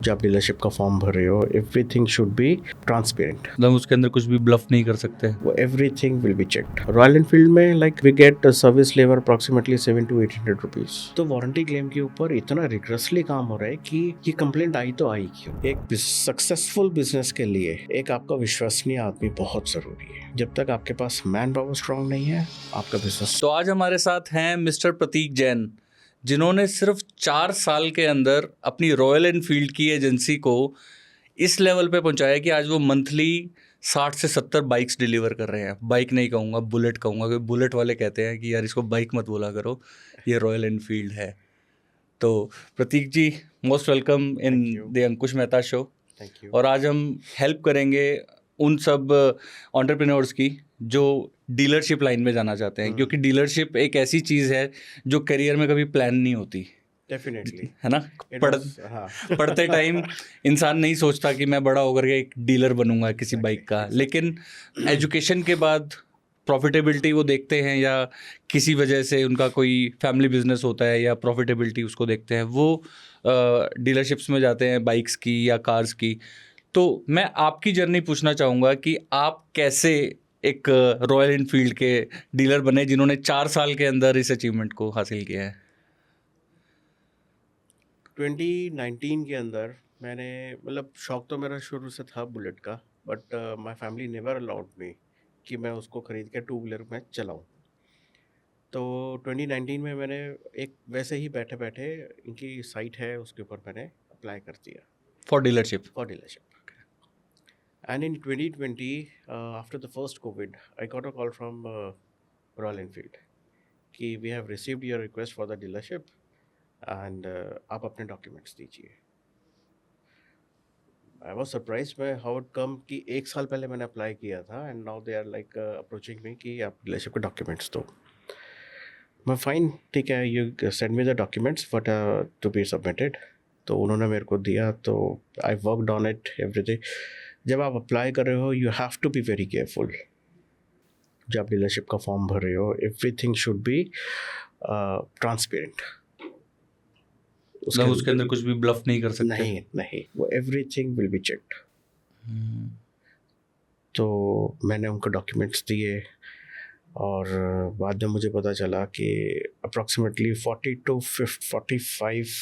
जब आप डीलरशिप का फॉर्म भर रहे हो, एवरीथिंग शुड बी ट्रांसपेरेंट। मतलब उसके अंदर कुछ भी ब्लफ नहीं कर सकते। वो everything will be checked. Royal Enfield में लाइक वी गेट सर्विस लेवर अप्रॉक्सीमेटली 700 to 800 रुपीज। तो वारंटी क्लेम के ऊपर इतना रिग्रेसली काम हो रहा है कि ये कंप्लेंट आई तो आई क्यों। एक सक्सेसफुल बिजनेस के लिए एक आपका विश्वसनीय आदमी बहुत जरूरी है। जब तक आपके पास मैन पावर स्ट्रांग नहीं है, आपका बिजनेस। तो आज हमारे साथ हैं मिस्टर प्रतीक जैन, जिन्होंने सिर्फ 4 साल के अंदर अपनी रॉयल एनफील्ड की एजेंसी को इस लेवल पे पहुंचाया कि आज वो मंथली 60 से 70 बाइक्स डिलीवर कर रहे हैं। बाइक नहीं कहूँगा, बुलेट कहूँगा, क्योंकि बुलेट वाले कहते हैं कि यार इसको बाइक मत बोला करो, ये रॉयल एनफील्ड है। तो Prateek ji, most welcome in the Ankush Mehta show. Thank you. और आज हम हेल्प करेंगे उन सब एंटरप्रेन्योर्स की जो डीलरशिप लाइन में जाना चाहते हैं, क्योंकि डीलरशिप एक ऐसी चीज़ है जो करियर में कभी प्लान नहीं होती। डेफिनेटली है ना। पढ़ते टाइम इंसान नहीं सोचता कि मैं बड़ा होकर के एक डीलर बनूंगा किसी बाइक का, लेकिन एजुकेशन के बाद प्रॉफिटेबिलिटी वो देखते हैं, या किसी वजह से उनका कोई फैमिली बिजनेस होता है या प्रॉफिटेबिलिटी उसको देखते हैं, वो डीलरशिप्स में जाते हैं बाइक्स की या कार्स की। तो मैं आपकी जर्नी पूछना चाहूँगा कि आप कैसे एक रॉयल एनफील्ड के डीलर बने जिन्होंने 4 साल के अंदर इस अचीवमेंट को हासिल किया है। 2019 के अंदर मैंने मतलब शौक तो मेरा शुरू से था बुलेट का, but my family never allowed me कि मैं उसको खरीद के टू व्हीलर में चलाऊं। तो 2019 में मैंने एक वैसे ही बैठे बैठे, इनकी साइट है उसके ऊपर मैंने अप्लाई कर दिया for dealership. For dealership. And in 2020 after the first covid I got a call from Royal Enfield कि we have received your request for the dealership and आप अपने डॉक्यूमेंट्स दीजिए। I was surprise by how it come कि एक साल पहले मैंने अप्लाई किया था and now they are like approaching me कि आप डीलरशिप के डॉक्यूमेंट्स दो। मैं फाइन, ठीक है, you send me the documents but to be submitted. तो उन्होंने मेरे को दिया, तो I worked on it everything. जब आप अप्लाई कर रहे हो you have to be very careful. जब आप डीलरशिप का फॉर्म भर रहे हो, एवरीथिंग शुड बी ट्रांसपेरेंट। उसके अंदर कुछ भी ब्लफ नहीं कर सकते। नहीं, वो एवरीथिंग विल बी चेक्ड। तो मैंने उनको डॉक्यूमेंट्स दिए और बाद में मुझे पता चला कि अप्रॉक्सीमेटली 40 to 45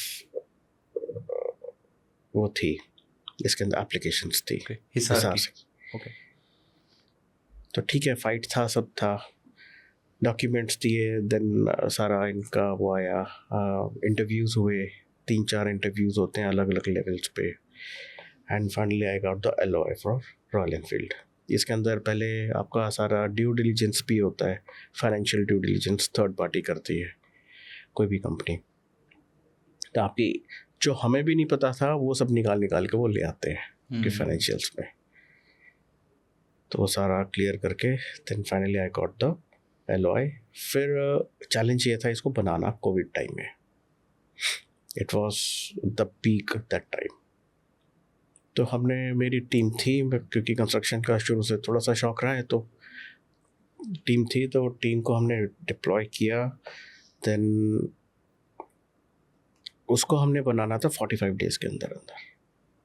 वो थी, इसके अंदर एप्लीकेशंस थी हिसार से। तो ठीक है, फाइट था, सब था, डॉक्यूमेंट्स दिए, देन सारा इनका वो आया, इंटरव्यूज़ हुए, 3-4 इंटरव्यूज़ होते हैं अलग अलग लेवल्स पे। And finally I got the LOI for royal Enfield. इसके अंदर पहले आपका सारा ड्यू डिलीजेंस भी होता है, financial due diligence third party करती है कोई भी कंपनी। तो आपकी जो हमें भी नहीं पता था वो सब निकाल के वो ले आते हैं कि फाइनेंशियल्स में। तो वो सारा क्लियर करके then finally I got the LOI। फिर चैलेंज ये था इसको बनाना कोविड टाइम में। It was the peak that time. तो हमने, मेरी टीम थी, क्योंकि कंस्ट्रक्शन का शुरू से थोड़ा सा शौक रहा है, तो टीम थी, तो टीम को हमने डिप्लॉय किया। देन उसको हमने बनाना था 45 डेज़ के अंदर अंदर,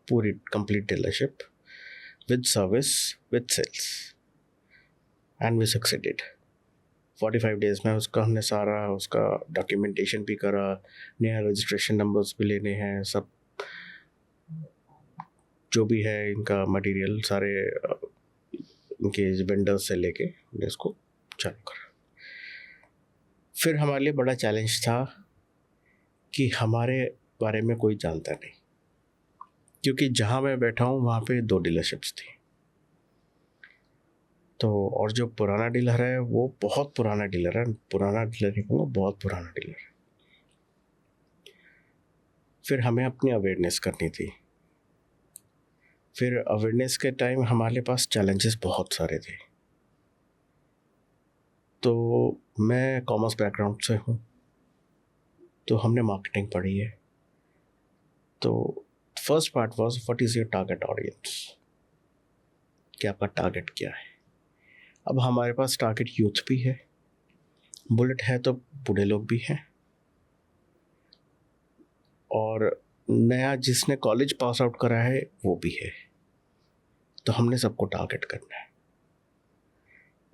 पूरी complete dealership with service with sales, and we succeeded. 45 days में उसका हमने सारा उसका डॉक्यूमेंटेशन भी करा, नया रजिस्ट्रेशन नंबर्स भी लेने हैं, सब जो भी है इनका मटेरियल सारे इनके वेंडर्स से लेके हमने इसको चालू करा। फिर हमारे लिए बड़ा चैलेंज था कि हमारे बारे में कोई जानता नहीं, क्योंकि जहाँ मैं बैठा हूँ वहाँ पे 2 डीलरशिप्स थी। तो और जो पुराना डीलर है वो बहुत पुराना डीलर है, पुराना डीलर नहीं कहूँगा, बहुत पुराना डीलर है। फिर हमें अपनी अवेयरनेस करनी थी। फिर अवेयरनेस के टाइम हमारे पास चैलेंजेस बहुत सारे थे। तो मैं कॉमर्स बैकग्राउंड से हूँ, तो हमने मार्केटिंग पढ़ी है। तो first part was what is your target audience, कि आपका टारगेट क्या है। अब हमारे पास टारगेट यूथ भी है, बुलेट है तो बूढ़े लोग भी हैं, और नया जिसने कॉलेज पास आउट करा है वो भी है। तो हमने सबको टारगेट करना है।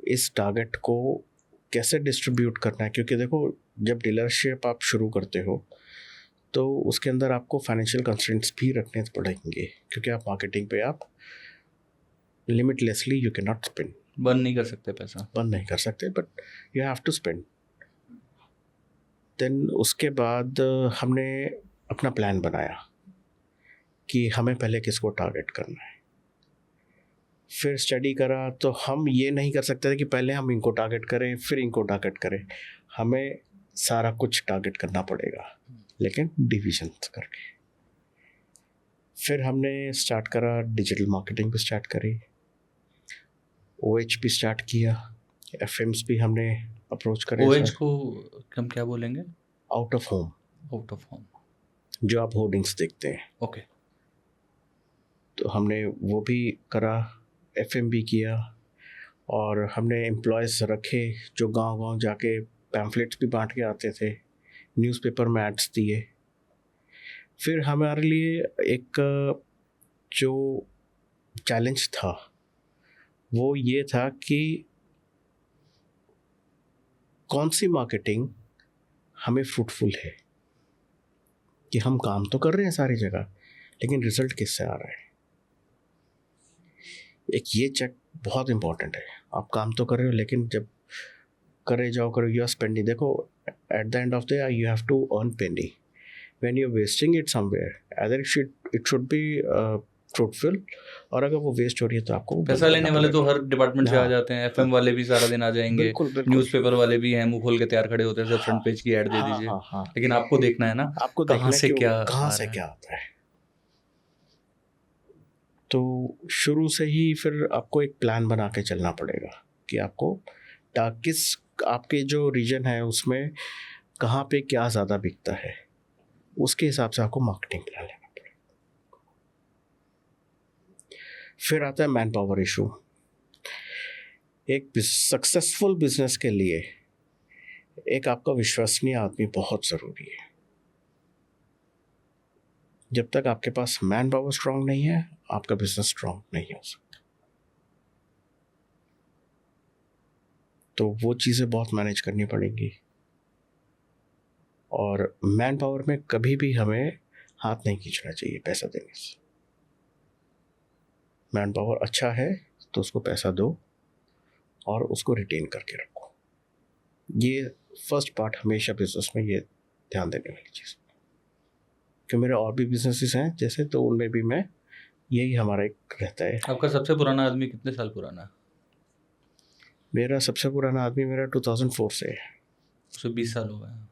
इस टारगेट को कैसे डिस्ट्रीब्यूट करना है, क्योंकि देखो जब डीलरशिप आप शुरू करते हो तो उसके अंदर आपको फाइनेंशियल कंस्ट्रेंट्स भी रखने पड़ेंगे, क्योंकि आप मार्केटिंग पे आप limitlessly you can not spend, बंद नहीं कर सकते पैसा। बंद नहीं कर सकते, but you have to spend. Then उसके बाद हमने अपना प्लान बनाया कि हमें पहले किसको टारगेट करना है। फिर स्टडी करा तो हम ये नहीं कर सकते थे कि पहले हम इनको टारगेट करें फिर इनको टारगेट करें, हमें सारा कुछ टारगेट करना पड़ेगा, लेकिन डिविजन करके। फिर हमने स्टार्ट करा, डिजिटल मार्केटिंग भी स्टार्ट करी, OH भी स्टार्ट किया, FMs भी हमने अप्रोच करे। OH को हम क्या बोलेंगे? Out of home, out of home, जो आप होर्डिंग्स देखते हैं। ओके। तो हमने वो भी करा, FM भी किया, और हमने एम्प्लॉयज़ रखे जो गांव-गांव जाके पैम्फलेट्स भी बांट के आते थे, न्यूज़पेपर में एड्स दिए। फिर हमारे लिए एक जो चैलेंज था वो ये था कि कौन सी मार्केटिंग हमें फ्रूटफुल है, कि हम काम तो कर रहे हैं सारी जगह, लेकिन रिजल्ट किससे आ रहा है। एक ये चेक बहुत इम्पॉर्टेंट है। आप काम तो कर रहे हो, लेकिन जब करे जाओ यू आर स्पेंडिंग। देखो at the end of the day you have to earn penny. When you are wasting it somewhere, either it should be fruitful, और अगर वो वेस्ट हो रही है तो आपको पैसा लेने वाले तो हर डिपार्टमेंट से आ जाते हैं। FM वाले भी सारा दिन आ जाएंगे, बिल्कुल बिल्कुल। न्यूज़पेपर वाले भी हैं, मुंह खोल के तैयार खड़े होते हैं, सर फ्रंट पेज की ऐड दे दीजिए। हाँ। लेकिन आपको देखना है ना, आपको कहाँ से क्या कहाँ से क्या आता है। तो शुरू से ही फिर आपको एक प्लान बना के चलना पड़ेगा कि आपको किस आपके जो रीजन है उसमें कहाँ पे क्या ज़्यादा बिकता है, उसके हिसाब से आपको मार्केटिंग प्लान लेना पड़ेगा। फिर आता है मैन पावर इशू। एक सक्सेसफुल बिजनेस के लिए एक आपका विश्वसनीय आदमी बहुत ज़रूरी है। जब तक आपके पास मैन पावर स्ट्रांग नहीं है, आपका बिजनेस स्ट्रांग नहीं हो सकता। तो वो चीज़ें बहुत मैनेज करनी पड़ेंगी, और मैन पावर में कभी भी हमें हाथ नहीं खींचना चाहिए पैसा देने से। मैन पावर अच्छा है तो उसको पैसा दो और उसको रिटेन करके रखो। ये फर्स्ट पार्ट हमेशा बिजनेस में ये ध्यान देने वाली चीज़। कि मेरे और भी बिजनेसेस हैं जैसे, तो उनमें भी मैं यही हमारा एक रहता है। आपका सबसे पुराना आदमी कितने साल पुराना है? मेरा सबसे पुराना आदमी मेरा 2004 से है। उसे 20 साल हो गए।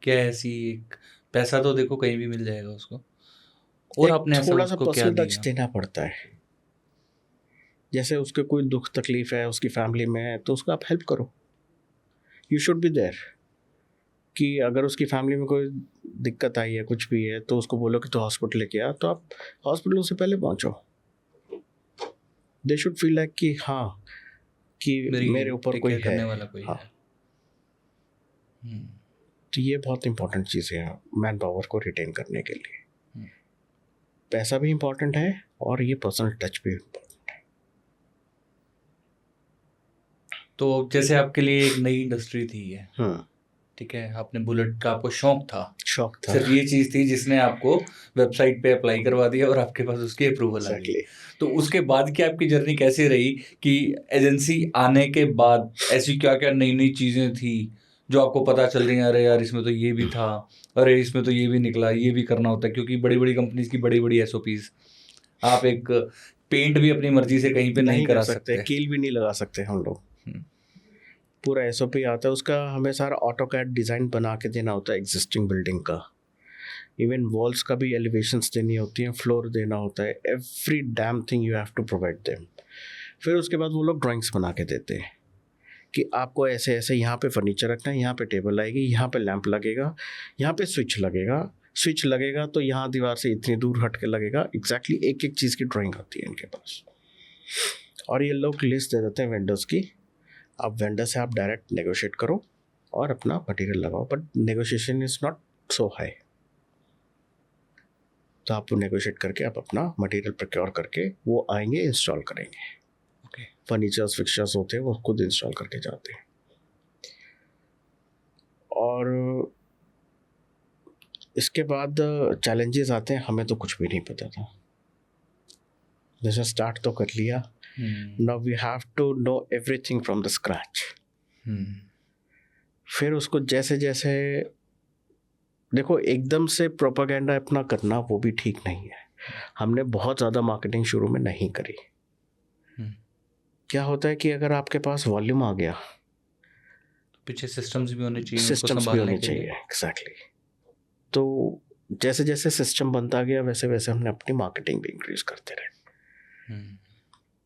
क्या ऐसी एक पैसा तो देखो कहीं भी मिल जाएगा उसको, और आपने ऐसा थोड़ा सा उसको क्या पर्सनल टच दिया? देना पड़ता है। जैसे उसके कोई दुख तकलीफ है उसकी फैमिली में है तो उसको आप हेल्प करो। You should be there. कि अगर उसकी फैमिली में कोई दिक्कत आई है, कुछ भी है, तो उसको बोलो कि तो हॉस्पिटल लेके आ, तो आप हॉस्पिटल से पहले पहुंचो। दे शुड फील लाइक कि हाँ, कि मेरे ऊपर कोई है, करने वाला कोई हाँ। है। तो ये बहुत इंपॉर्टेंट चीज़ है मैन पावर को रिटेन करने के लिए। पैसा भी इम्पोर्टेंट है और ये पर्सनल टच भी इम्पोर्टेंट है। तो जैसे आपके लिए एक नई इंडस्ट्री थी ये, ठीक है, आपने बुलेट का, आपको शौक था, सिर्फ ये चीज़ थी जिसने आपको वेबसाइट पे अप्लाई करवा दिया और आपके पास उसकी अप्रूवल आ गई। तो उसके बाद की आपकी जर्नी कैसे रही कि एजेंसी आने के बाद ऐसी क्या क्या नई नई चीज़ें थी जो आपको पता चल रही हैं, अरे यार इसमें तो ये भी था, अरे इसमें तो ये भी निकला, ये भी करना होता है, क्योंकि बड़ी बड़ी कंपनीज की बड़ी बड़ी SOPs, आप एक पेंट भी अपनी मर्जी से कहीं पे नहीं करा सकते, कील भी नहीं लगा सकते हम लोग। पूरा SOP आता है उसका, हमें सारा ऑटोकैड डिज़ाइन बना के देना होता है एग्जिस्टिंग बिल्डिंग का। इवन वॉल्स का भी एलिवेशंस देनी होती हैं, फ्लोर देना होता है, every damn thing you have to provide them. फिर उसके बाद वो लोग ड्राइंग्स बना के देते हैं कि आपको ऐसे ऐसे यहाँ पे फर्नीचर रखना है, यहाँ पे टेबल आएगी, यहाँ पे लैंप लगेगा, यहाँ पे स्विच लगेगा तो यहाँ दीवार से इतनी दूर हट के लगेगा। एग्जैक्टली एक एक चीज़ की ड्राइंग होती है इनके पास, और ये लोग लिस्ट दे देते हैं वेंडर्स की। आप वेंडर से आप डायरेक्ट नेगोशिएट करो और अपना मटेरियल लगाओ, but negotiation is not so high. तो आप नेगोशिएट करके आप अपना मटेरियल प्रोक्योर करके वो आएंगे, इंस्टॉल करेंगे। ओके। फर्नीचर्स फिक्सचर्स होते हैं वो खुद इंस्टॉल करके जाते हैं। और इसके बाद चैलेंजेस आते हैं, हमें तो कुछ भी नहीं पता था। जैसे स्टार्ट तो कर लिया, now we have to know everything from the scratch. फिर उसको जैसे जैसे देखो, एकदम से प्रोपागेंडा अपना करना वो भी ठीक नहीं है। हमने बहुत ज़्यादा मार्केटिंग शुरू में नहीं करी। क्या होता है कि अगर आपके पास वॉल्यूम आ गया, पीछे सिस्टम्स भी होने चाहिए, सिस्टम्स भी होने चाहिए। एग्जैक्टली। तो जैसे जैसे सिस्टम बनता गया वैसे वैसे हमने अपनी मार्केटिंग भी इंक्रीज करते रहे।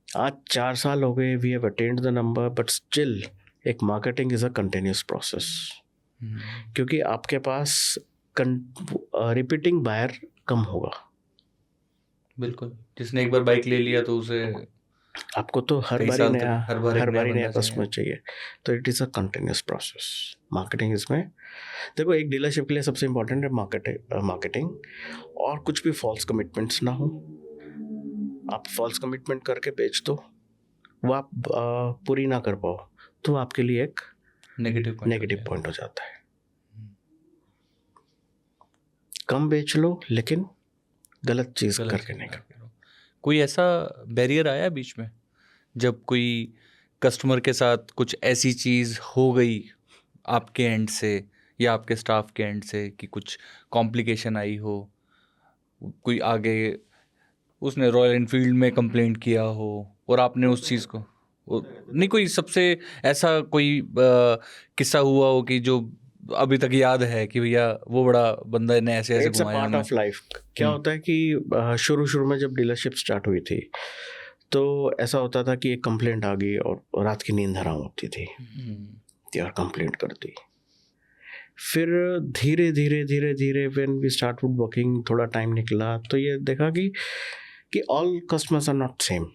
आज 4 साल हो गए, we have attend the number, but still एक marketing is a continuous process. क्योंकि आपके पास रिपीटिंग बायर कम होगा। बिल्कुल, जिसने एक बार बाइक ले लिया तो उसे आपको तो हर कई बारी साल नया, तक हर बार नया नया कस्टमर चाहिए। तो it is a continuous process marketing. इसमें देखो, एक डीलरशिप के लिए सबसे इम्पोर्टेंट है मार्केटिंग, और कुछ भी फॉल्स कमिटमेंट्स ना हो। आप फॉल्स कमिटमेंट करके बेच दो, वो आप पूरी ना कर पाओ, तो आपके लिए एक नेगेटिव पॉइंट हो जाता है। कम बेच लो लेकिन गलत चीज़ करके नहीं करो। कोई ऐसा बैरियर आया बीच में जब कोई कस्टमर के साथ कुछ ऐसी चीज़ हो गई आपके एंड से या आपके स्टाफ के एंड से कि कुछ कॉम्प्लिकेशन आई हो, कोई आगे उसने रॉयल एनफील्ड में कंप्लेंट किया हो और आपने उस चीज़ को नहीं, कोई सबसे ऐसा कोई किस्सा हुआ हो कि जो अभी तक याद है कि भैया वो बड़ा बंदा ने ऐसे ऐसे इट्स अ घुमाया पार्ट हमें? Of life. क्या होता है कि शुरू में जब डीलरशिप स्टार्ट हुई थी तो ऐसा होता था कि एक कंप्लेंट आ गई और रात की नींद हराम होती थी, यार कंप्लेंट कर दी। फिर धीरे धीरे धीरे धीरे when we start would working, थोड़ा टाइम निकला तो ये देखा कि all customers are not same.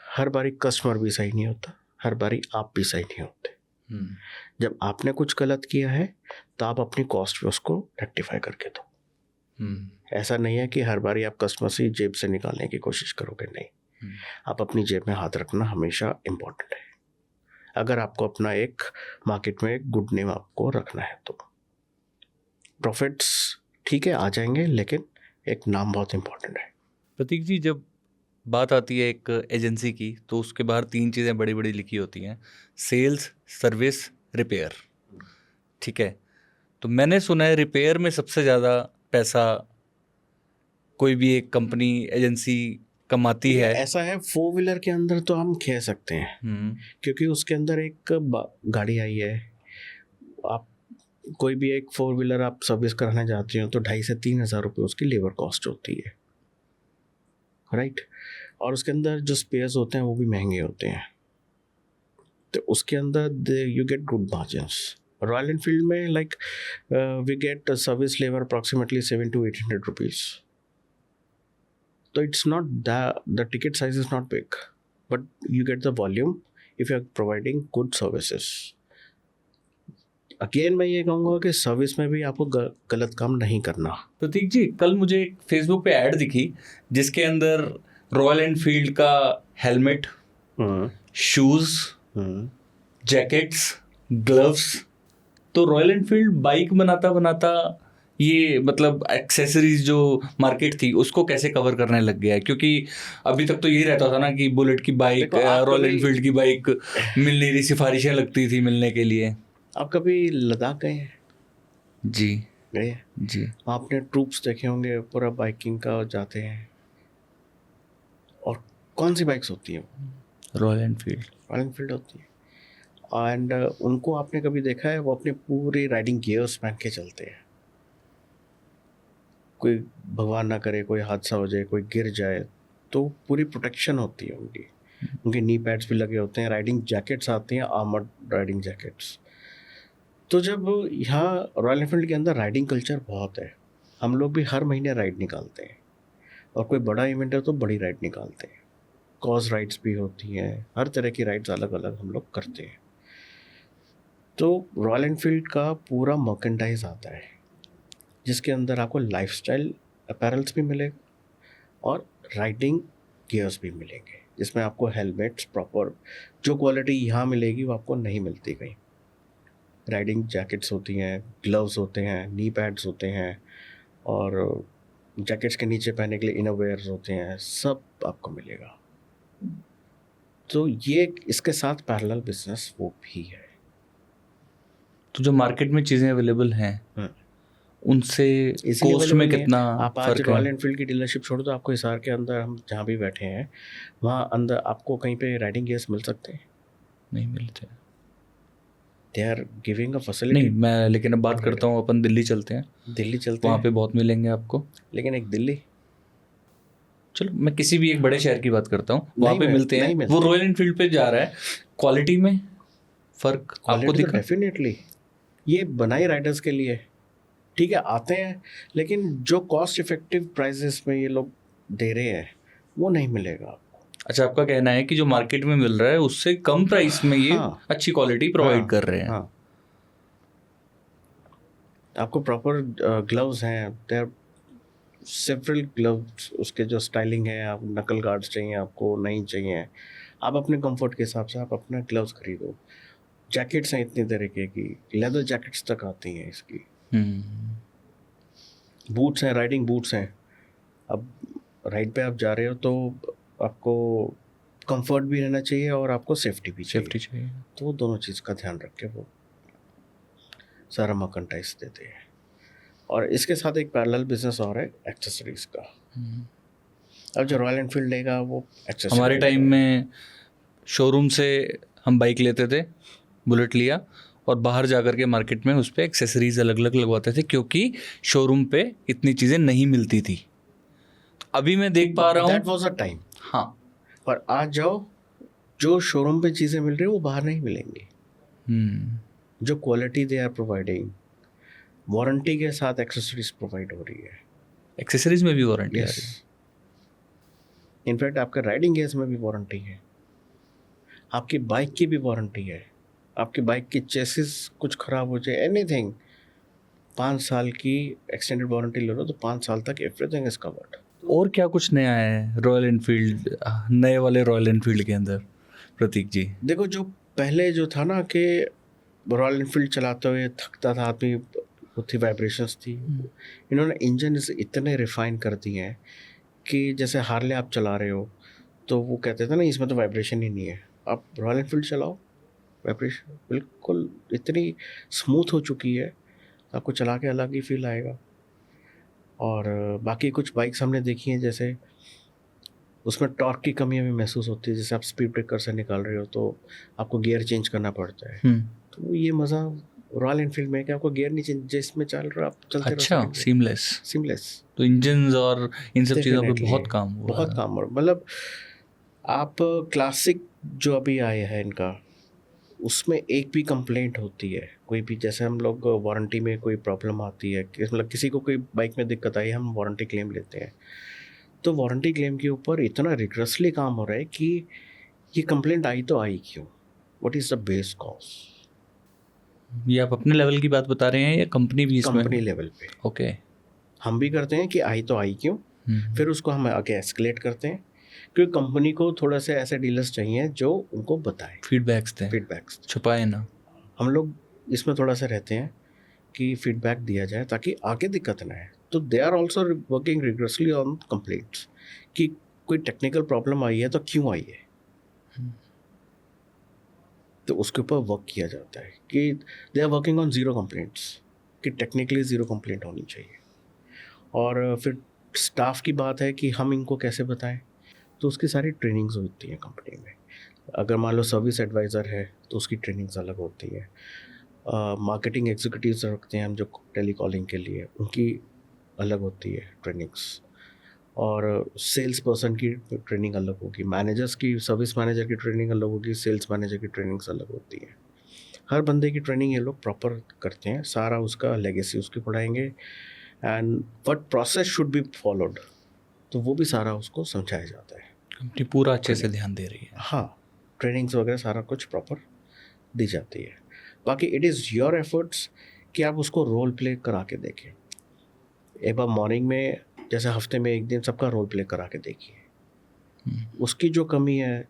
हर बारी कस्टमर भी सही नहीं होता, हर बारी आप भी सही नहीं होते। जब आपने कुछ गलत किया है तो आप अपनी कॉस्ट पे उसको रेक्टिफाई करके दो। ऐसा नहीं है कि हर बारी आप कस्टमर से जेब से निकालने की कोशिश करोगे, नहीं। आप अपनी जेब में हाथ रखना हमेशा इम्पोर्टेंट है, अगर आपको अपना एक मार्केट में एक गुड नेम आपको रखना है। तो प्रॉफिट्स ठीक है आ जाएंगे, लेकिन एक नाम बहुत इम्पोर्टेंट है। प्रतीक जी, जब बात आती है एक एजेंसी की तो उसके बाहर 3 चीज़ें बड़ी बड़ी लिखी होती हैं: सेल्स, सर्विस, रिपेयर। ठीक है, तो मैंने सुना है रिपेयर में सबसे ज़्यादा पैसा कोई भी एक कंपनी एजेंसी कमाती है। ऐसा है, 4 व्हीलर के अंदर तो हम कह सकते हैं, क्योंकि उसके अंदर एक गाड़ी आई है। आप कोई भी एक 4 व्हीलर आप सर्विस कराने जाते हो तो 2,500 से 3,000 रुपये उसकी लेबर कॉस्ट होती है, राइट। और उसके अंदर जो स्पेयर्स होते हैं वो भी महंगे होते हैं, तो उसके अंदर you get good margins. Royal Enfield में like we get service labour approximately 700 to 800 rupees. So it's not the ticket size is not big, but you get the volume if you are providing good services. Again मैं ये कहूँगा कि service में भी आपको गलत काम नहीं करना। प्रतीक जी, कल मुझे एक फेसबुक पे ऐड दिखी जिसके अंदर रॉयल एनफील्ड का हेलमेट, शूज, जैकेट्स, ग्लव्स। तो रॉयल एनफील्ड बाइक बनाता ये मतलब एक्सेसरीज जो मार्केट थी उसको कैसे कवर करने लग गया है? क्योंकि अभी तक तो यही रहता था ना कि बुलेट की बाइक, रॉयल एनफील्ड की बाइक मिल नहीं रही, सिफारिशें लगती थी मिलने के लिए। आप कभी लद्दाख गए हैं? जी गए जी। आपने ट्रूप्स देखे होंगे, पूरा बाइकिंग का जाते हैं, और कौन सी बाइक्स होती हैं? रॉयल एनफील्ड होती है। एंड उनको आपने कभी देखा है वो अपने पूरी राइडिंग गियर्स पहन के चलते हैं? कोई भगवान ना करे कोई हादसा हो जाए, कोई गिर जाए, तो पूरी प्रोटेक्शन होती है उनकी। उनके नी पैड्स भी लगे होते हैं, राइडिंग जैकेट्स आती हैं, आर्मर्ड राइडिंग जैकेट्स। तो जब यहाँ रॉयल एनफील्ड के अंदर राइडिंग कल्चर बहुत है, हम लोग भी हर महीने राइड निकालते हैं, और कोई बड़ा इवेंट है तो बड़ी राइड निकालते हैं। कॉज राइड्स भी होती हैं, हर तरह की राइड्स अलग अलग हम लोग करते हैं। तो रॉयल एनफील्ड का पूरा मर्केंडाइज आता है, जिसके अंदर आपको लाइफस्टाइल अपैरल्स भी मिलेगा और राइडिंग गियर्स भी मिलेंगे, जिसमें आपको हेलमेट्स प्रॉपर जो क्वालिटी यहाँ मिलेगी वो आपको नहीं मिलती कहीं। राइडिंग जैकेट्स होती हैं, ग्लव्स होते हैं, नी पैड्स होते हैं, और जैकेट्स के नीचे पहनने के लिए इनर वेयर्स होते हैं, सब आपको मिलेगा। तो ये इसके साथ पैरेलल बिजनेस वो भी है। तो जो मार्केट में चीज़ें अवेलेबल हैं उनसे इसीलिए कॉस्ट में available है। कितना आप आज फर्क रॉयल है? एनफील्ड की डीलरशिप छोड़ो तो आपको हिसार के अंदर, हम जहाँ भी बैठे हैं वहाँ अंदर आपको कहीं पे राइडिंग गियर्स मिल सकते हैं? नहीं मिलते। दे आर गिविंग अ नहीं, फैसिलिटी। मैं लेकिन अब बात करता हूँ, अपन दिल्ली चलते हैं, दिल्ली चलते वहाँ हैं, पे बहुत मिलेंगे आपको। लेकिन एक दिल्ली, चलो मैं किसी भी एक बड़े शहर की बात करता हूँ, वहाँ पे मिलते हैं। नहीं मिलते। वो रॉयल एनफील्ड पे जा रहा है, क्वालिटी में फर्क आपको क्वालिटी तो दिखा? डेफिनेटली, ये बनाई राइडर्स के लिए, ठीक है, आते हैं, लेकिन जो कॉस्ट इफेक्टिव प्राइसेस में ये लोग दे रहे हैं वो नहीं मिलेगा आपको। अच्छा, आपका कहना है कि जो मार्केट में मिल रहा है उससे कम प्राइस में ये हाँ। अच्छी क्वालिटी प्रोवाइड कर रहे हैं। हाँ, आपको प्रॉपर ग्लव्स हैं, देयर सेवरल ग्लव्स, उसके जो स्टाइलिंग है, आप नकल गार्ड्स चाहिए आपको, नहीं चाहिए, आप अपने कंफर्ट के हिसाब से आप अपना ग्लव्स खरीदो। जैकेट्स हैं इतनी तरीके की, लेदर जैकेट्स तक आती हैं इसकी, बूट्स हैं, राइडिंग बूट्स हैं। अब राइड पे आप जा रहे हो तो आपको कंफर्ट भी रहना चाहिए और आपको सेफ्टी भी चाहिए। तो वो दोनों चीज़ का ध्यान रख के वो सारा मर्केंडाइज देते हैं। और इसके साथ एक पैरेलल बिजनेस और है एक्सेसरीज का। अब जो रॉयल एनफील्ड लेगा वो एक्सेसरीज, हमारे टाइम में शोरूम से हम बाइक लेते थे, बुलेट लिया, और बाहर जाकर के मार्केट में उस पर एक्सेसरीज अलग अलग लगवाते थे, क्योंकि शोरूम पे इतनी चीज़ें नहीं मिलती थी। तो अभी मैं देख पा रहा दैट हूँ, वाज अ टाइम। हाँ, पर आज जाओ, जो शोरूम पे चीज़ें मिल रही है वो बाहर नहीं मिलेंगी। जो quality they are providing, warranty के साथ एक्सेसरीज प्रोवाइड हो रही है। एक्सेसरीज में भी वारंटी आ यस, रही है। इनफैक्ट आपके राइडिंग गियर्स में भी वारंटी है, आपकी बाइक की भी वारंटी है। आपकी बाइक की चेसिस कुछ ख़राब हो जाए, एनीथिंग, 5 साल की एक्सटेंडेड वारंटी ले लो तो 5 साल तक एवरीथिंग इज कवर्ड। और क्या कुछ नया है रॉयल एनफील्ड, नए वाले रॉयल एनफील्ड के अंदर, प्रतीक जी? देखो, जो पहले जो था ना कि रॉयल एनफील्ड चलाते हुए थकता था आदमी, वो थी वाइब्रेशंस थी। इन्होंने इंजन इतने रिफाइन कर दिए हैं कि जैसे हार्ले आप चला रहे हो तो वो कहते थे ना इसमें तो वाइब्रेशन ही नहीं है, आप रॉयल एनफील्ड चलाओ, वाइब्रेशन बिल्कुल इतनी स्मूथ हो चुकी है, आपको चला के अलग ही फील आएगा। और बाकी कुछ बाइक्स हमने देखी हैं, जैसे उसमें टॉर्क की कमी हमें महसूस होती है, जैसे आप स्पीड ब्रेकर से निकाल रहे हो तो आपको गियर चेंज करना पड़ता है। तो ये मज़ा रॉयल एनफील्ड में है कि आपको गियर नहीं चेंज, जिसमें चल रहे हो आप चलते रहो। अच्छा, सीमलेस। तो इंजन और इन सब चीज़ों पे बहुत काम हुआ, बहुत काम। मतलब आप क्लासिक जो अभी आए हैं इनका, उसमें एक भी कंप्लेंट होती है, कोई भी, जैसे हम लोग वारंटी में कोई प्रॉब्लम आती है, मतलब किसी को कोई बाइक में दिक्कत आई, हम वारंटी क्लेम लेते हैं, तो वारंटी क्लेम के ऊपर इतना रिग्रेसली काम हो रहा है कि ये कंप्लेंट आई तो आई क्यों, what is the base cause. ये आप अपने लेवल की बात बता रहे हैं या कंपनी भी इसमें? कंपनी लेवल पे ओके, हम भी करते हैं कि आई तो आई क्यों, फिर उसको हम आगे एस्केलेट करते हैं, क्योंकि कंपनी को थोड़ा से ऐसे डीलर्स चाहिए जो उनको बताए, फीडबैक्स छुपाए ना। हम लोग इसमें थोड़ा सा रहते हैं कि फीडबैक दिया जाए ताकि आगे दिक्कत ना आए। तो they are also working rigorously on complaints कि कोई टेक्निकल प्रॉब्लम आई है तो क्यों आई है, तो उसके ऊपर वर्क किया जाता है कि they are working on zero complaints, कि टेक्निकली ज़ीरो कंप्लेंट होनी चाहिए। और फिर स्टाफ की बात है कि हम इनको कैसे बताएं, तो उसकी सारी ट्रेनिंग्स होती हैं कंपनी में। अगर मान लो सर्विस एडवाइज़र है तो उसकी ट्रेनिंग्स अलग होती है, मार्केटिंग एग्जीक्यूटिव्स रखते हैं हम जो टेली कॉलिंग के लिए, उनकी अलग होती है ट्रेनिंग्स, और सेल्स पर्सन की ट्रेनिंग अलग होगी, मैनेजर्स की, सर्विस मैनेजर की ट्रेनिंग अलग होगी, सेल्स मैनेजर की ट्रेनिंग्स अलग होती है। हर बंदे की ट्रेनिंग ये लोग प्रॉपर करते हैं, सारा उसका लेगेसी उसकी पढ़ाएंगे, and what process should be followed, तो वो भी सारा उसको समझाया जाता है। कंपनी पूरा अच्छे से ध्यान दे रही है। हाँ, ट्रेनिंग्स वगैरह सारा कुछ प्रॉपर दी जाती है। बाकी इट इज़ योर एफर्ट्स कि आप उसको रोल प्ले करा के देखें। एक बार मॉर्निंग में जैसे हफ्ते में एक दिन सबका रोल प्ले करा के देखिए, उसकी जो कमी है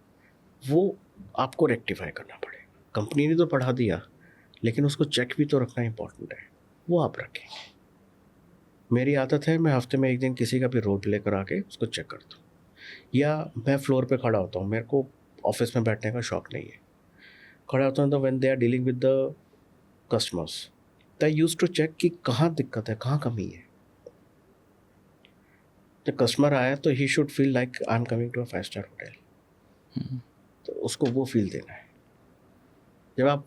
वो आपको रेक्टिफाई करना पड़ेगा। कंपनी ने तो पढ़ा दिया, लेकिन उसको चेक भी तो रखना इंपॉर्टेंट है, वो आप रखेंगे। मेरी आदत है मैं हफ्ते में एक दिन किसी का भी रोल प्ले करा के उसको चेक करता हूँ, या मैं फ्लोर पे खड़ा होता हूँ। मेरे को ऑफिस में बैठने का शौक नहीं है, खड़ा होता हूँ तो when they are dealing with the customers they use to check कि कहाँ दिक्कत है, कहाँ कमी है। जब कस्टमर आया तो he should feel like I am coming to a 5 star hotel, तो उसको वो फील देना है। जब आप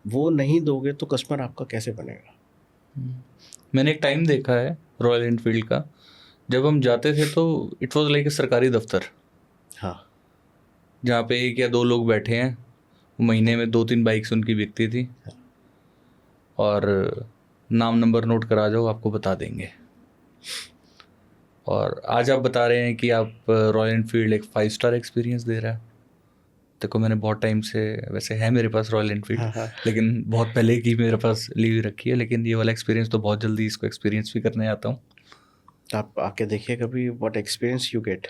वो नहीं दोगे तो कस्टमर आपका कैसे बनेगा? मैंने एक टाइम देखा है रॉयल एनफील्ड का, जब हम जाते थे तो इट वाज लाइक सरकारी दफ्तर, हाँ, जहाँ पे 1 या 2 लोग बैठे हैं, महीने में 2-3 बाइक्स उनकी बिकती थी, और नाम नंबर नोट करा जाओ, आपको बता देंगे। और आज आप बता रहे हैं कि आप रॉयल एनफील्ड एक 5 स्टार एक्सपीरियंस दे रहा है। देखो मैंने बहुत टाइम से, वैसे है मेरे पास रॉयल एनफील्ड, हाँ, हाँ। लेकिन बहुत पहले की मेरे पास ली हुई रखी है, लेकिन ये वाला एक्सपीरियंस तो बहुत जल्दी इसको एक्सपीरियंस भी करने आता हूँ। आप आके देखिए कभी व्हाट एक्सपीरियंस यू गेट।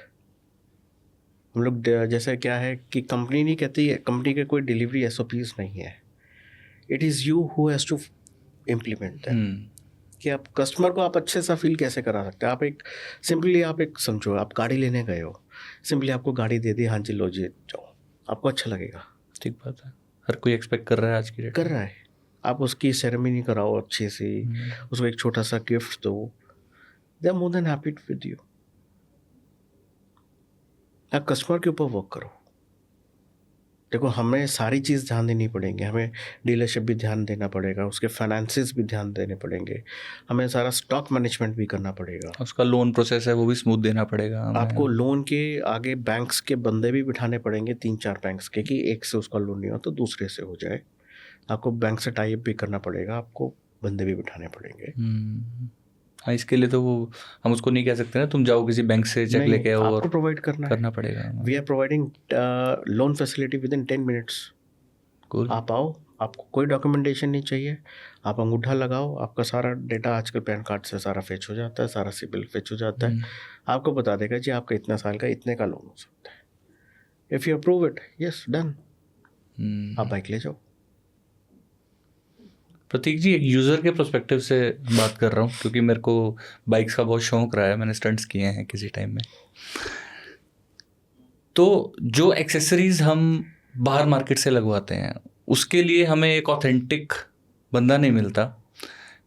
हम लोग जैसे क्या है कि कंपनी नहीं कहती है, कंपनी के कोई डिलीवरी एसओपीज नहीं है, it is you who has to implement that. कि आप कस्टमर को आप अच्छे सा फील कैसे करा सकते हैं। आप एक सिंपली आप एक समझो, आप गाड़ी लेने गए हो, सिंपली आपको गाड़ी दे दी, हाँ जी लो जी जाओ, आपको अच्छा लगेगा? ठीक बात है, हर कोई एक्सपेक्ट कर रहा है आज की डेट कर रहा है। आप उसकी सेरेमनी कराओ अच्छे से, उसको एक छोटा सा गिफ्ट दो, they are more than happy with you. आप कस्टमर के ऊपर वर्क करो। देखो हमें सारी चीज़ ध्यान देनी पड़ेंगी, हमें डीलरशिप भी ध्यान देना पड़ेगा, उसके फाइनेंसेस भी ध्यान देने पड़ेंगे, हमें सारा स्टॉक मैनेजमेंट भी करना पड़ेगा। उसका लोन प्रोसेस है वो भी स्मूथ देना पड़ेगा हमें। आपको लोन के आगे बैंक्स के बंदे भी बिठाने पड़ेंगे, 3-4 बैंक्स के, कि एक से उसका लोन नहीं हो तो दूसरे से हो जाए। आपको बैंक से टाई अप भी करना पड़ेगा, आपको बंदे भी बिठाने पड़ेंगे। हाँ, इसके लिए तो वो हम उसको नहीं कह सकते ना तुम जाओ किसी बैंक से चेक नहीं, लेके आओ, आपको और प्रोवाइड करना करना पड़ेगा। We are providing loan facility within 10 minutes. Cool. आप आओ, आपको कोई डॉक्यूमेंटेशन नहीं चाहिए, आप अंगूठा लगाओ, आपका सारा डेटा आजकल पैन कार्ड से सारा फेच हो जाता है, सारा सिबिल फेच हो जाता है, आपको बता देगा जी आपका इतना साल का इतने का लोन हो सकता है। If you approve it, yes done, आप बाइक ले जाओ। प्रतीक जी, एक यूज़र के पर्सपेक्टिव से बात कर रहा हूँ, क्योंकि मेरे को बाइक्स का बहुत शौक रहा है, मैंने स्टंट्स किए हैं किसी टाइम में। तो जो एक्सेसरीज हम बाहर मार्केट से लगवाते हैं, उसके लिए हमें एक ऑथेंटिक बंदा नहीं मिलता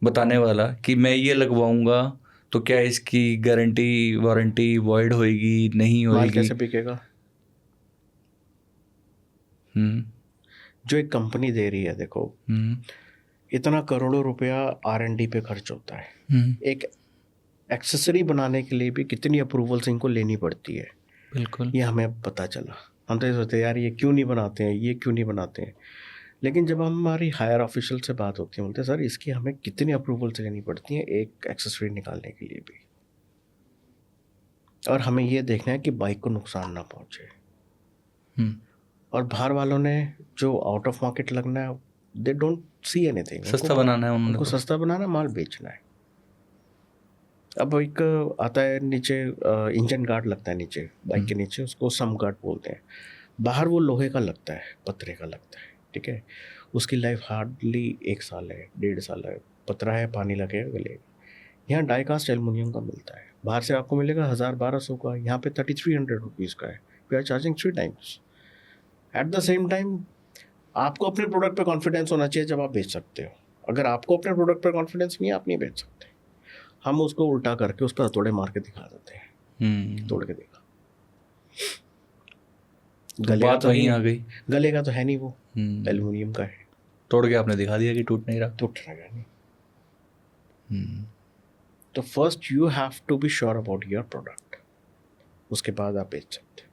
बताने वाला कि मैं ये लगवाऊंगा तो क्या इसकी गारंटी वारंटी वॉइड होएगी, नहीं माल होएगी। कैसे बिकेगा? जो एक कंपनी दे रही है, देखो इतना करोड़ों रुपया R&D पे खर्च होता है, एक एक्सेसरी बनाने के लिए भी कितनी अप्रूवल्स इनको लेनी पड़ती है। बिल्कुल, ये हमें पता चला। हम तो ये सोचते हैं यार ये क्यों नहीं बनाते हैं, ये क्यों नहीं बनाते हैं, लेकिन जब हमारी हायर ऑफिशियल से बात होती है, बोलते हैं सर इसकी हमें कितनी अप्रूवल्स लेनी पड़ती हैं एक एक्सेसरी निकालने के लिए भी, और हमें ये देखना है कि बाइक को नुकसान ना पहुंचे। और बाहर वालों ने जो आउट ऑफ मार्केट लगना है, दे डोंट सी एनीथिंग। सस्ता बनाना है उनको सस्ता बनाना, माल बेचना है। अब एक आता है नीचे, इंजन गार्ड लगता है नीचे बाइक के नीचे, उसको सम गार्ड बोलते हैं। बाहर वो लोहे का लगता है, पतरे का लगता है, ठीक है, उसकी लाइफ हार्डली 1 साल है, 1.5 साल है, पतरा है, पानी लगेगा गलेगा। यहाँ डाईकास्ट एल्युमिनियम का मिलता है, बाहर से आपको मिलेगा 1000-1200 का, यहाँ पे 3300 रुपीज़ का है। We are charging 3 times. At the same time आपको अपने प्रोडक्ट पे कॉन्फिडेंस होना चाहिए जब आप बेच सकते हो। अगर आपको अपने प्रोडक्ट पे कॉन्फिडेंस नहीं है, आप नहीं बेच सकते। हम उसको उल्टा करके उस पर हथौड़े मार के दिखा देते हैं, तोड़ के देखा, गलेगा बात तो वहीं नहीं, आ गई, गलेगा तो है नहीं, वो एल्युमिनियम का है, तोड़ के आपने दिखा दिया कि टूट नहीं रहा, टूट रहेगा नहीं। तो first you have to be sure about your product, उसके बाद आप बेच सकते हैं।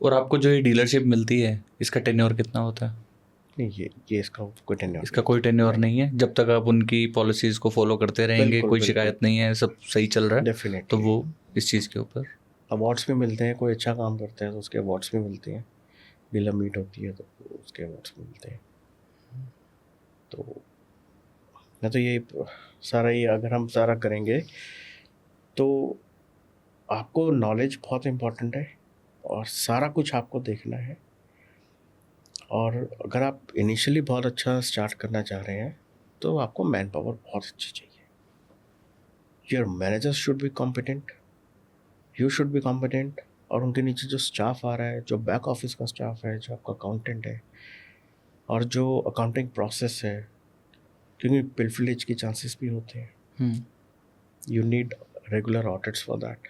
और आपको जो ये डीलरशिप मिलती है, इसका टेन्योर कितना होता है? नहीं, ये इसका कोई टेन्योर, इसका कोई टेन्योर नहीं है, जब तक आप उनकी पॉलिसीज को फॉलो करते रहेंगे, बिल्कुल, कोई बिल्कुल। शिकायत नहीं है, सब सही चल रहा है, डेफिनेटली। तो वो इस चीज़ के ऊपर अवार्ड्स भी मिलते हैं, कोई अच्छा काम करता है तो उसके अवार्ड्स भी मिलते हैं, डीलर मीट होती है तो उसके अवार्ड्स भी मिलते हैं। तो मैं तो ये सारा ये अगर हम सारा करेंगे तो आपको नॉलेज बहुत इम्पोर्टेंट है और सारा कुछ आपको देखना है। और अगर आप इनिशियली बहुत अच्छा स्टार्ट करना चाह रहे हैं तो आपको मैन पावर बहुत अच्छी चाहिए। Your manager should be competent, you should be competent, और उनके नीचे जो स्टाफ आ रहा है, जो बैक ऑफिस का स्टाफ है, जो आपका अकाउंटेंट है और जो अकाउंटिंग प्रोसेस है, क्योंकि पिलफिलेज के चांसेस भी होते हैं, you need regular audits for that.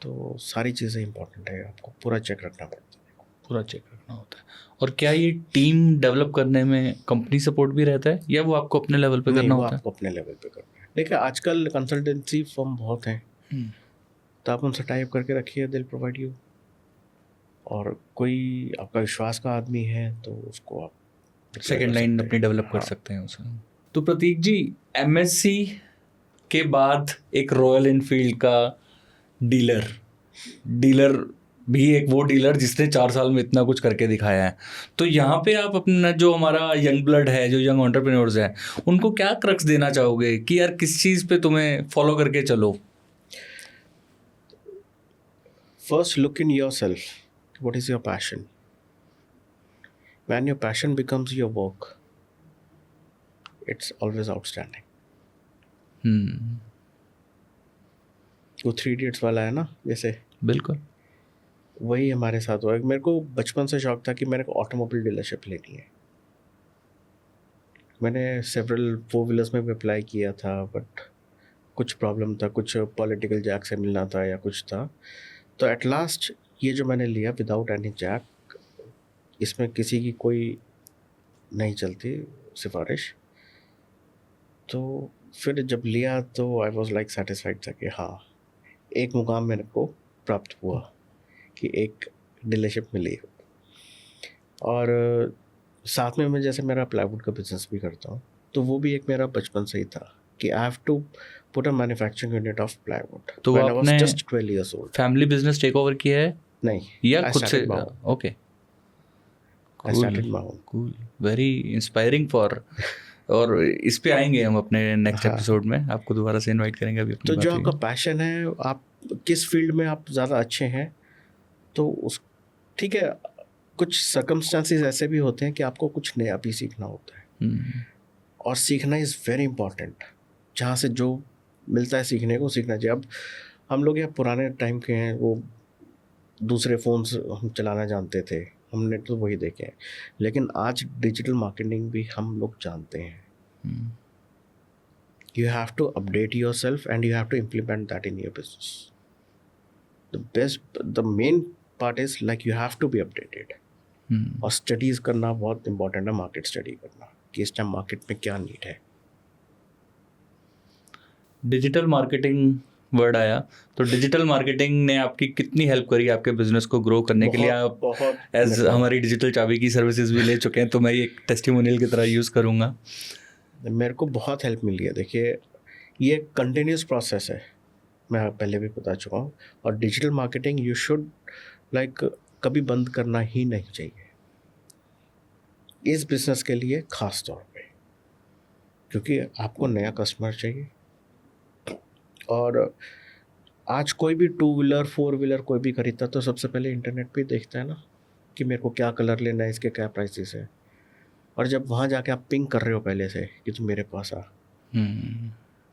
तो सारी चीज़ें इंपॉर्टेंट है, आपको पूरा चेक रखना पड़ता है। पूरा चेक रखना होता है। और क्या ये टीम डेवलप करने में कंपनी सपोर्ट भी रहता है या वो आपको अपने लेवल पे करना होता है? आपको अपने लेवल पे करना है। देखिए आजकल कंसल्टेंसी फर्म बहुत हैं, तो आप उनसे टाइप करके रखिए, दिल प्रोवाइड यू। और कोई आपका विश्वास का आदमी है तो उसको आप सेकेंड लाइन अपनी डेवलप कर सकते हैं उसे। तो प्रतीक जी, एमएससी के बाद एक रॉयल एनफील्ड का डीलर भी एक वो डीलर जिसने 4 साल में इतना कुछ करके दिखाया है, तो यहाँ पे आप अपना जो हमारा यंग ब्लड है, जो यंग एंटरप्रेन्योर्स हैं, उनको क्या क्रक्स देना चाहोगे कि यार किस चीज़ पे तुम्हें फॉलो करके चलो? First look in your self, what is your passion? When your passion becomes your work, it's always outstanding. वो 3 Idiots वाला है ना, जैसे बिल्कुल वही हमारे साथ हुआ। मेरे को बचपन से शौक था कि मेरे को ऑटोमोबाइल डीलरशिप लेनी है। मैंने सेवरल 4 व्हीलर्स में भी अप्लाई किया था, बट कुछ प्रॉब्लम था, कुछ पॉलिटिकल जैक से मिलना था या कुछ था। तो एट लास्ट ये जो मैंने लिया विदाउट एनी जैक, इसमें किसी की कोई नहीं चलती सिफारिश, तो फिर जब लिया तो आई वॉज लाइक सेटिस्फाइड था कि हाँ एक मुकाम मेरे को प्राप्त हुआ कि एक डीलरशिप मिली। और साथ में मैं जैसे मेरा प्लाईवुड का बिजनेस भी करता हूँ, तो वो भी एक मेरा बचपन से ही था कि I have to put a manufacturing unit of plywood. तो व्हेन आई वाज आपने just 12 years old. Family business take over किया है नहीं, या I खुद से? started my own. Okay, I started my own. Cool, very inspiring for. और इस पे आएंगे हम अपने नेक्स्ट एपिसोड में, आपको दोबारा से इनवाइट करेंगे अभी अपनी तो बात जो हुई। आपका पैशन है, आप किस फील्ड में आप ज़्यादा अच्छे हैं, तो उस ठीक है। कुछ सर्कमस्टांसेस ऐसे भी होते हैं कि आपको कुछ नया भी सीखना होता है, और सीखना इज़ वेरी इंपॉर्टेंट। जहाँ से जो मिलता है सीखने को, सीखना चाहिए। अब हम लोग यहाँ पुराने टाइम के हैं, वो दूसरे फ़ोन्स हम चलाना जानते थे, हमने तो वही देखे हैं, लेकिन आज डिजिटल मार्केटिंग भी हम लोग जानते हैं। You have to update yourself and you have to implement that in your business. The main part is like you have to be updated. और स्टडीज़ करना बहुत इम्पोर्टेंट है, मार्केट स्टडी करना कि इस टाइम मार्केट में क्या नीड है। डिजिटल मार्केटिंग वर्ड आया, तो डिजिटल मार्केटिंग ने आपकी कितनी हेल्प करी आपके बिजनेस को ग्रो करने के लिए? आप एज हमारी डिजिटल चाबी की सर्विसेज भी ले चुके हैं, तो मैं ये एक टेस्टिमोनियल की तरह यूज़ करूँगा। मेरे को बहुत हेल्प मिली है। देखिए ये कंटिन्यूस प्रोसेस है, मैं पहले भी बता चुका हूँ। और digital marketing you should like कभी बंद करना ही नहीं चाहिए इस बिज़नेस के लिए, ख़ास तौर पे क्योंकि आपको नया कस्टमर चाहिए। और आज कोई भी 2 व्हीलर 4 व्हीलर कोई भी खरीदता तो सबसे पहले इंटरनेट पे देखता है ना कि मेरे को क्या कलर लेना है, इसके क्या प्राइसेस है। और जब वहाँ जाके आप पिंग कर रहे हो पहले से कि तुम मेरे पास आ,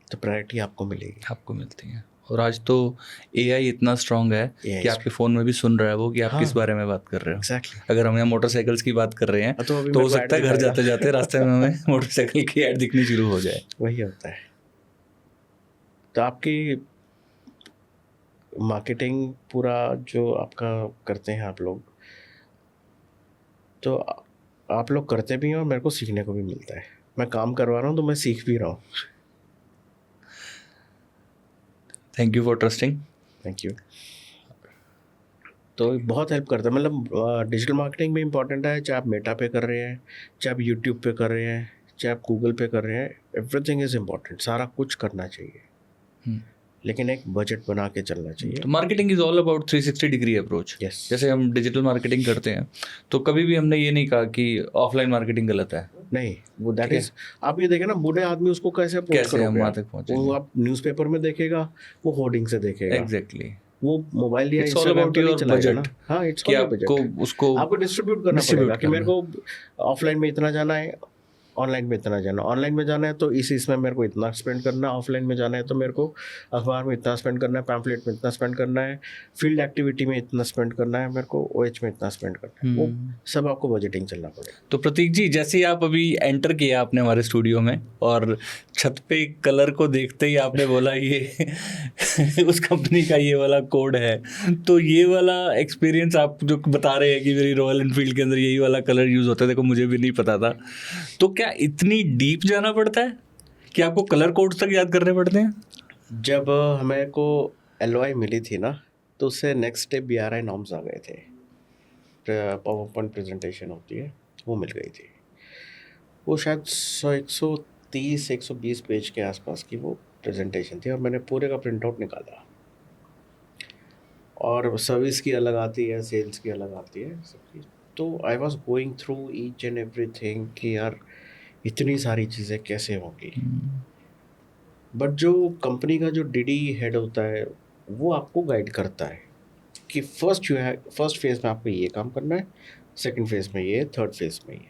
तो प्रायोरिटी आपको मिलेगी, आपको मिलती है। और आज तो एआई इतना स्ट्रांग है कि आपके फ़ोन में भी सुन रहा है वो कि आप किस बारे में बात कर रहे हो। एग्जैक्टली। अगर हम यहाँ मोटरसाइकिल्स की बात कर रहे हैं तो हो सकता है घर जाते जाते रास्ते में हमें मोटरसाइकिल की ऐड दिखनी शुरू हो जाए। वही होता है। तो आपकी मार्केटिंग पूरा जो आपका करते हैं आप लोग, तो आप लोग करते भी हैं और मेरे को सीखने को भी मिलता है। मैं काम करवा रहा हूँ तो मैं सीख भी रहा हूँ। Thank you for trusting. Thank you. तो बहुत हेल्प करता है, मतलब डिजिटल मार्केटिंग भी इम्पॉर्टेंट है, चाहे आप मेटा पे कर रहे हैं, चाहे आप यूट्यूब पे कर रहे हैं, चाहे आप गूगल पे कर रहे हैं, एवरीथिंग इज़ इम्पॉर्टेंट। सारा कुछ करना चाहिए। लेकिन एक बजट बना के चलना चाहिए। तो marketing is all about 360 degree approach. Yes. जैसे हम डिजिटल मार्केटिंग करते हैं तो कभी भी हमने ये नहीं कहा कि ऑफलाइन मार्केटिंग गलत है। नहीं, वो दैट इज, आप ये देखें ना, बूढ़े आदमी उसको कैसे अप्रोच कैसे हम करोगे वहाँ आप? तक पहुँचेंगे? वो आप न्यूज़पेपर में देखेगा, वो होर्डिंग से देखेगा, एग्जैक्टली। वो मोबाइल या It's all इंस्टाग्राम about पे नहीं your चलाएगा ना। budget. हाँ, इट्स कि ऑल आपको बजट। उसको आपको डिस्ट्रीब्यूट करना distribute पड़ेगा कि मेरे करना को ऑफलाइन में इतना जाना है, ऑनलाइन में इतना जाना, ऑनलाइन में जाना है तो इसमें मेरे को इतना स्पेंड करना है, ऑफलाइन में जाना है तो मेरे को अखबार में इतना स्पेंड करना है, पैम्फलेट में इतना स्पेंड करना है, फील्ड एक्टिविटी में इतना स्पेंड करना है, मेरे को OH में इतना स्पेंड करना है। वो सब आपको बजटिंग चलना पड़ेगा। तो प्रतीक जी, जैसे ही आप अभी एंटर किया आपने हमारे स्टूडियो में और छत पे कलर को देखते ही आपने बोला ये उस कंपनी का ये वाला कोड है, तो ये वाला एक्सपीरियंस आप जो बता रहे हैं कि मेरी रॉयल एनफील्ड के अंदर यही वाला कलर यूज़ होता है, देखो मुझे भी नहीं पता था, तो क्या इतनी डीप जाना पड़ता है कि आपको कलर कोड्स तक याद करने पड़ते हैं? जब हमें को LOI मिली थी ना, तो उससे नेक्स्ट डे BRI नॉर्म्स आ गए थे, पावर पॉइंट प्रेजेंटेशन होती है, वो मिल गई थी। वो शायद 130-120 पेज के आसपास की वो प्रेजेंटेशन थी, और मैंने पूरे का प्रिंट आउट निकाला। और सर्विस की अलग आती है, सेल्स की अलग आती है, सबकी। तो I was going through each and everything कि यार इतनी सारी चीज़ें कैसे होंगी। बट जो कंपनी का जो DD हेड होता है, वो आपको गाइड करता है कि फर्स्ट फेज में आपको ये काम करना है, सेकंड फेज में ये, थर्ड फेज में ये।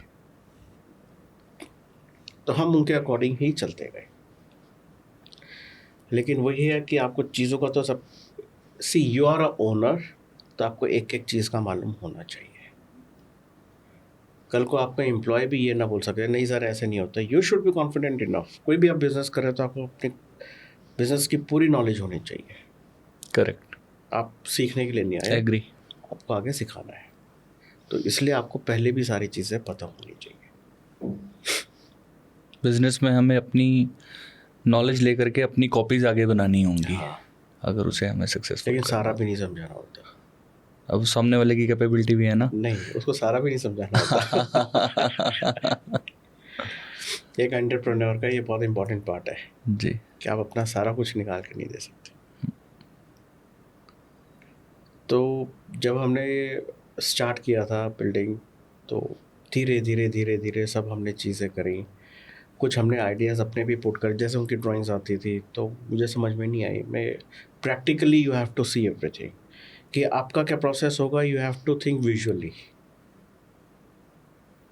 तो हम उनके अकॉर्डिंग ही चलते गए। लेकिन वही है कि आपको चीज़ों का तो सब, सी यू आर अ ओनर, तो आपको एक एक चीज़ का मालूम होना चाहिए। कल को आपका एम्प्लॉय भी ये ना बोल सके नहीं सर ऐसे नहीं होता। You should be confident enough. कोई भी आप बिजनेस कर रहे हो तो आपको अपने बिजनेस की पूरी नॉलेज होनी चाहिए। करेक्ट। आप सीखने के लिए नहीं आए, एग्री। आपको आगे सिखाना है। तो इसलिए आपको पहले भी सारी चीज़ें पता होनी चाहिए। बिजनेस में हमें अपनी नॉलेज लेकर के अपनी कॉपीज आगे बनानी होंगी। हाँ। अगर उसे हमें सक्सेसफुल। लेकिन सारा भी नहीं समझाना होता। अब सामने वाले की कैपेबिलिटी भी है ना। नहीं, उसको सारा भी नहीं समझाना होता। एक एंटरप्रेन्योर का ये बहुत इंपॉर्टेंट पार्ट है जी, कि आप अपना सारा कुछ निकाल के नहीं दे सकते। तो जब हमने स्टार्ट किया था बिल्डिंग, तो धीरे धीरे धीरे धीरे सब हमने चीज़ें करी। कुछ हमने आइडियाज़ अपने भी पुट कर, जैसे उनकी ड्राइंग्स आती थी तो मुझे समझ में नहीं आई। मैं practically you have to see everything कि आपका क्या प्रोसेस होगा, you have to think visually.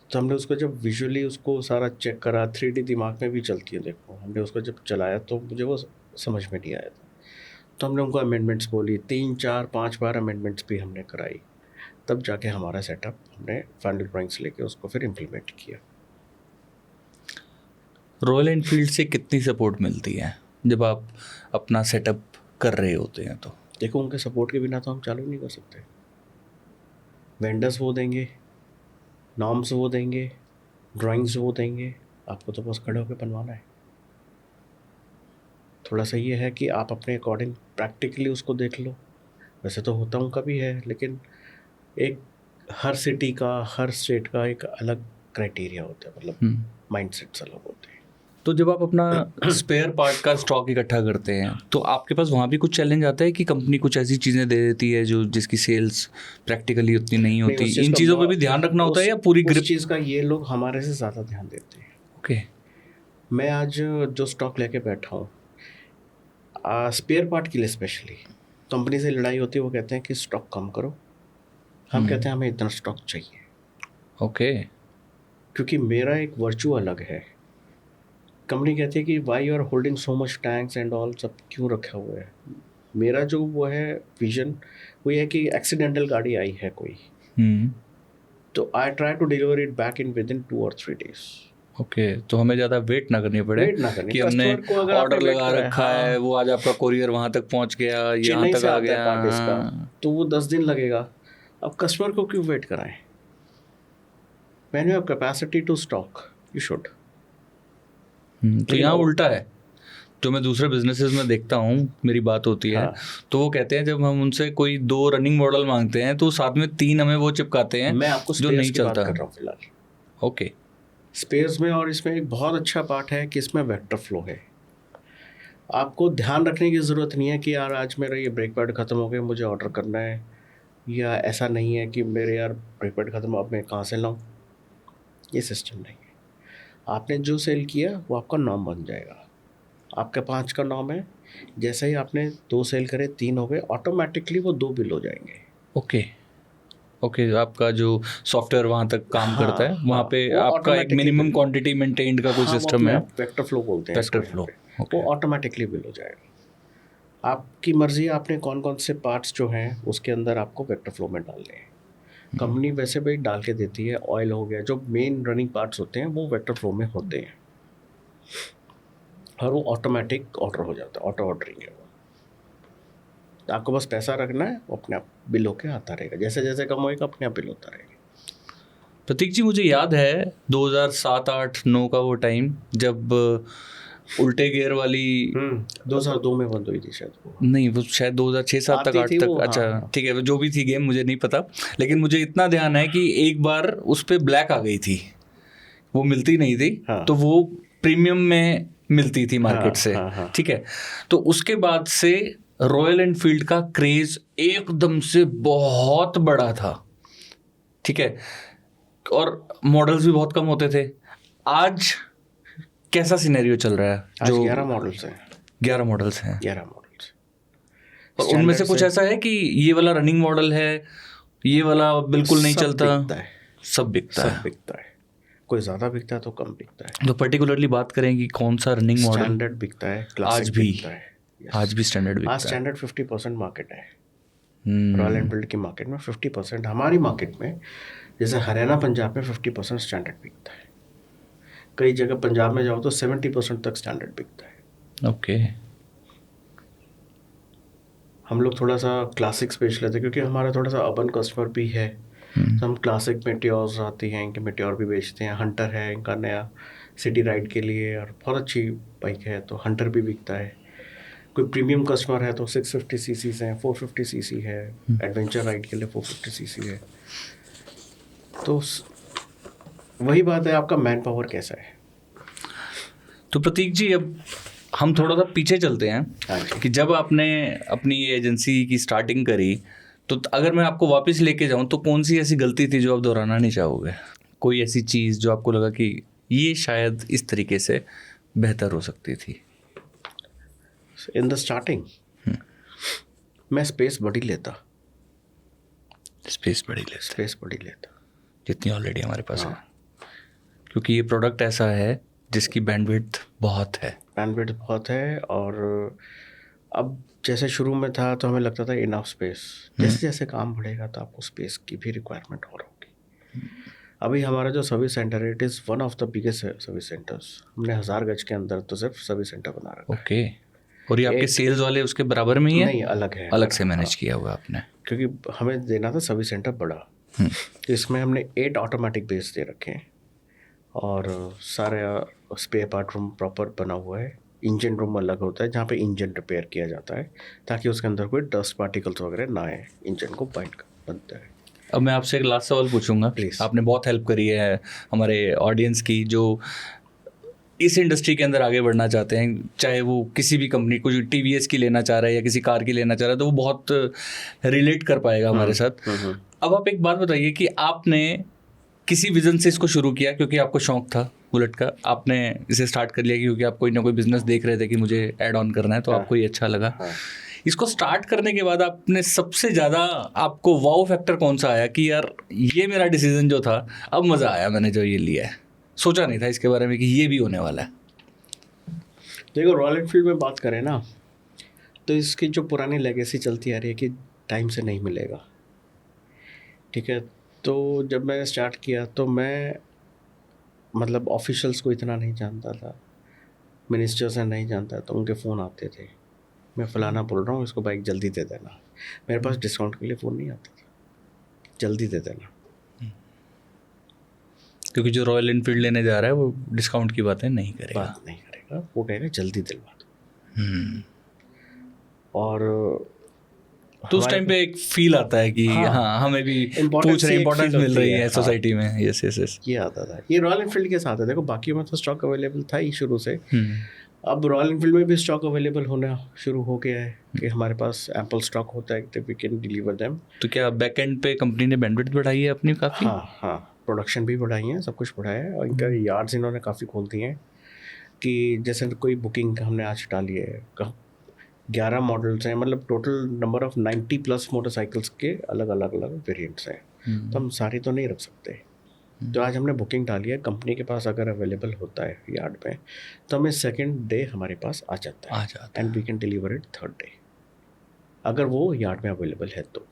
तो हमने उसको जब विजुअली उसको सारा चेक करा, 3D दिमाग में भी चलती है देखो, हमने उसको जब चलाया तो मुझे वो समझ में नहीं आया था। तो हमने उनको अमेंडमेंट्स बोली, 3-4-5 बार अमेंडमेंट्स भी हमने कराई, तब जाके हमारा सेटअप हमने फाइनल ड्राइंग्स लेके उसको फिर इम्प्लीमेंट किया। रॉयल एनफील्ड से कितनी सपोर्ट मिलती है जब आप अपना सेटअप कर रहे होते हैं? तो देखो, उनके सपोर्ट के बिना तो हम चालू नहीं कर सकते। वेंडर्स वो देंगे, नॉर्म्स वो देंगे, ड्राइंग्स वो देंगे, आपको तो बस खड़े होकर बनवाना है। थोड़ा सा ये है कि आप अपने अकॉर्डिंग प्रैक्टिकली उसको देख लो। वैसे तो होता उनका भी है, लेकिन एक हर सिटी का, हर स्टेट का एक अलग क्राइटेरिया होता है, मतलब माइंडसेट्स अलग होते हैं। तो जब आप अपना स्पेयर पार्ट का स्टॉक इकट्ठा करते हैं तो आपके पास वहाँ भी कुछ चैलेंज आता है कि कंपनी कुछ ऐसी चीज़ें दे देती है जो जिसकी सेल्स प्रैक्टिकली उतनी नहीं होती? इन चीज़ों पे भी ध्यान रखना होता है या पूरी ग्रिप? चीज़ का ये लोग हमारे से ज़्यादा ध्यान देते हैं। ओके। मैं आज जो स्टॉक लेके बैठा हूँ स्पेयर पार्ट के लिए स्पेशली, कंपनी से लड़ाई होती है, वो कहते हैं कि स्टॉक कम करो, हम कहते हैं हमें इतना स्टॉक चाहिए। ओके। क्योंकि मेरा एक वर्चू अलग है। कंपनी कहती है कि why you are holding so much tanks and all, सब क्यों रखा हुआ है। मेरा जो वो है विजन, वो ये है कि एक्सीडेंटल गाड़ी आई है कोई, तो I try to deliver it back in within 2 or 3 days। Okay, तो हमें ज़्यादा वेट ना करनी पड़े, कि हमने ऑर्डर लगा रखा है, वो आज आपका कोरियर वहाँ तक पहुँच गया, यहाँ तक आ गया, तो वो 10 दिन लगेगा। अब कस्टमर को क्यों वेट कराएं? When you have capacity to stock, you should. तो यहाँ उल्टा है, जो मैं दूसरे बिजनेसेस में देखता हूँ, मेरी बात होती है तो वो कहते हैं जब हम उनसे कोई 2 रनिंग मॉडल मांगते हैं तो साथ में 3 हमें वो चिपकाते हैं। मैं आपको जो नहीं चलता कर रहा हूँ फिलहाल। ओके। स्पेस में, और इसमें एक बहुत अच्छा पार्ट है कि इसमें वेक्टर फ्लो है। आपको ध्यान रखने की ज़रूरत नहीं है कि यार आज मेरा ये ब्रेक पैड ख़त्म हो गया, मुझे ऑर्डर करना है, या ऐसा नहीं है कि मेरे यार ब्रेक पैड ख़त्म, अब मैं कहाँ से लाऊं। ये सिस्टम नहीं है। आपने जो सेल किया वो आपका नॉर्म बन जाएगा। आपका 5 का नॉर्म है, जैसे ही आपने 2 सेल करे, 3 हो गए, ऑटोमेटिकली वो 2 बिल हो जाएंगे। ओके ओके, आपका जो सॉफ्टवेयर वहाँ तक काम हाँ, करता है, वहाँ पे वो आपका एक automatically minimum bill- quantity maintained का कोई हाँ, सिस्टम है। वेक्टर फ्लो बोलते हैं वेक्टर इसको फ्लो, यहाँ पे। वो ऑटोमेटिकली बिल हो जाएगा। आपकी मर्जी है आपने कौन कौन से पार्ट्स जो हैं उसके अंदर आपको वेक्टर फ्लो में डालने हैं। कंपनी वैसे भी डाल के देती है। ऑयल हो गया, जो मेन रनिंग पार्ट्स होते हैं वो वेक्टर फ्लो में होते हैं, और वो ऑटोमेटिक ऑर्डर हो जाता है, ऑटो ऑर्डरिंग है वो। तो आपको बस पैसा रखना है, वो अपने आप बिल होके आता रहेगा, जैसे जैसे कम होएगा अपने आप बिल होता रहेगा। प्रतीक जी, मुझे याद है 2007-8-9 का वो टाइम जब उल्टे गियर वाली 2002 में बंद हुई थी शायद वो। नहीं, वो शायद 2006-7 तक, आती 8 थी तक। वो, अच्छा हाँ। ठीक है, जो भी थी गेम मुझे नहीं पता, लेकिन मुझे इतना ध्यान है कि एक बार उस पर ब्लैक आ गई थी, वो मिलती नहीं थी। हाँ। तो वो प्रीमियम में मिलती थी मार्केट हाँ, से। हाँ, हाँ। ठीक है, तो उसके बाद से रॉयल एनफील्ड का क्रेज एकदम से बहुत बड़ा था। ठीक है, और मॉडल्स भी बहुत कम होते थे। आज कैसा सिनेरियो चल रहा है? आज 11 मॉडल्स हैं। 11 मॉडल्स हैं। 11 मॉडल्स। और उनमें से कुछ ऐसा है कि ये वाला रनिंग मॉडल है, ये वाला बिल्कुल नहीं चलता? बिकता है, सब बिकता है। सब बिकता है। कोई ज़्यादा बिकता है तो कम बिकता है। तो पर्टिकुलरली बात करें कि कौन सा रनिंग मॉडल स्टैंडर्ड बिकता है, क्लासिक आज भी बिकता है। Yes. आज भी स्टैंडर्ड आज बिकता है। स्टैंडर्ड 50% मार्केट है। हम्म, रॉयल एनफील्ड की मार्केट में 50%, हमारी मार्केट में जैसे हरियाणा पंजाब में 50% स्टैंडर्ड बिकता है। कई जगह पंजाब में जाओ तो 70% तक स्टैंडर्ड बिकता है। ओके। हम लोग थोड़ा सा क्लासिक स्पेस लेते हैं क्योंकि हमारा थोड़ा सा अर्बन कस्टमर भी है, तो हम क्लासिक मेट्योर्स आती हैं, इनके मेट्योर भी बेचते हैं। हंटर है इनका नया सिटी राइड के लिए, और बहुत अच्छी बाइक है, तो हंटर भी बिकता है। कोई प्रीमियम कस्टमर है तो 650 सीसी हैं, 450 सीसी है, एडवेंचर राइड के लिए 450 सीसी है। तो वही बात है, आपका मैन पावर कैसा है। तो प्रतीक जी, अब हम थोड़ा सा पीछे चलते हाँ हैं जी। कि जब आपने अपनी एजेंसी की स्टार्टिंग करी, तो अगर मैं आपको वापस लेके जाऊं तो कौन सी ऐसी गलती थी जो आप दोहराना नहीं चाहोगे? कोई ऐसी चीज़ जो आपको लगा कि ये शायद इस तरीके से बेहतर हो सकती थी? इन द स्टार्टिंग मैं स्पेस बड़ी लेता, स्पेस बड़ी लेता जितनी ऑलरेडी हमारे पास है, क्योंकि ये प्रोडक्ट ऐसा है जिसकी बैंडविड्थ बहुत है। बैंडविड्थ बहुत है, और अब जैसे शुरू में था तो हमें लगता था इनफ स्पेस, जैसे जैसे काम बढ़ेगा तो आपको स्पेस की भी रिक्वायरमेंट और होगी। अभी हमारा जो सर्विस सेंटर है, it is one of the biggest service centres. हमने 1000 गज के अंदर तो सिर्फ सर्विस सेंटर बना रखा है। ओके, और ये आपके सेल्स वाले उसके बराबर में ही है? नहीं, अलग है, अलग से मैनेज किया हुआ आपने? क्योंकि हमें देना था सर्विस सेंटर बड़ा, तो इसमें हमने 8 ऑटोमेटिक बेस दे रखे हैं, और सारे स्पेयर पार्ट रूम प्रॉपर बना हुआ है। इंजन रूम अलग होता है जहाँ पे इंजन रिपेयर किया जाता है, ताकि उसके अंदर कोई डस्ट पार्टिकल्स वगैरह ना आए, इंजन को बाइंड बनता है। अब मैं आपसे एक लास्ट सवाल पूछूंगा। Please. आपने बहुत हेल्प करी है हमारे ऑडियंस की, जो इस इंडस्ट्री के अंदर आगे बढ़ना चाहते हैं, चाहे वो किसी भी कंपनी को TVS की लेना चाह रहा है या किसी कार की लेना चाह रहा है, तो वो बहुत रिलेट कर पाएगा हमारे साथ। अब आप एक बात बताइए कि आपने किसी विजन से इसको शुरू किया क्योंकि आपको शौक था बुलेट का, आपने इसे स्टार्ट कर लिया क्योंकि आप कोई ना कोई बिजनेस देख रहे थे कि मुझे ऐड ऑन करना है, तो आपको ये अच्छा लगा। इसको स्टार्ट करने के बाद आपने सबसे ज़्यादा आपको वाओ फैक्टर कौन सा आया कि यार ये मेरा डिसीजन जो था, अब मज़ा आया मैंने जो ये लिया है, सोचा नहीं था इसके बारे में कि ये भी होने वाला है? देखो, रॉयल एनफील्ड में बात करें ना, तो इसकी जो पुरानी लेगेसी चलती आ रही है कि टाइम से नहीं मिलेगा। ठीक है, तो जब मैंने स्टार्ट किया तो मैं मतलब ऑफिशियल्स को इतना नहीं जानता था, मिनिस्टर से नहीं जानता, तो उनके फ़ोन आते थे, मैं फ़लाना बोल रहा हूँ, इसको बाइक जल्दी दे देना। मेरे पास डिस्काउंट के लिए फ़ोन नहीं आता था, जल्दी दे देना। क्योंकि जो रॉयल एनफील्ड लेने जा रहा है वो डिस्काउंट की बातें नहीं करेगा। बात नहीं करेगा, वो कहेगा जल्दी दिलवा दो। और तो उस टाइम पे एक फील आता है कि हाँ हमें भी पूछ रहे, इंपॉर्टेंस मिल रही है सोसाइटी में। यस यस यस, ये आता था। ये रॉयल एनफील्ड के साथ है। देखो, बाकी में तो स्टॉक अवेलेबल था ही शुरू से, अब रॉयल एनफील्ड में भी स्टॉक अवेलेबल होना शुरू हो गया है कि हमारे पास एम्पल स्टॉक होता है कि वी कैन डिलीवर देम। तो क्या बैक एंड पे कंपनी ने बैंडविड्थ बढ़ाई है अपनी काफ़ी? हाँ, प्रोडक्शन भी बढ़ाई है, सब कुछ बढ़ाया है, और इनका यार्ड्स इन्होंने काफ़ी खोल दिए हैं कि जैसे कोई बुकिंग हमने आज डाली है 11 मॉडल्स हैं, मतलब टोटल नंबर ऑफ 90+ मोटरसाइकिल्स के अलग अलग वेरिएंट्स हैं, तो हम सारी तो नहीं रख सकते। तो आज हमने बुकिंग डाली है, कंपनी के पास अगर अवेलेबल होता है यार्ड में तो हमें सेकंड डे हमारे पास आ जाता है and we can deliver it third day, अगर वो यार्ड में अवेलेबल है तो।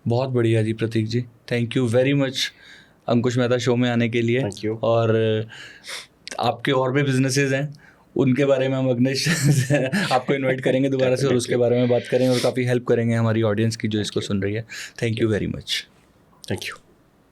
बहुत बढ़िया जी Prateek ji, thank you very much Ankush Mehta show में आने के लिए। Thank you. और आपके और भी बिजनेसेस हैं, उनके बारे में हम अग्निश आपको इनवाइट करेंगे दोबारा से और उसके बारे में बात करेंगे और काफ़ी हेल्प करेंगे हमारी ऑडियंस की जो इसको सुन रही है। Thank you very much. Thank you.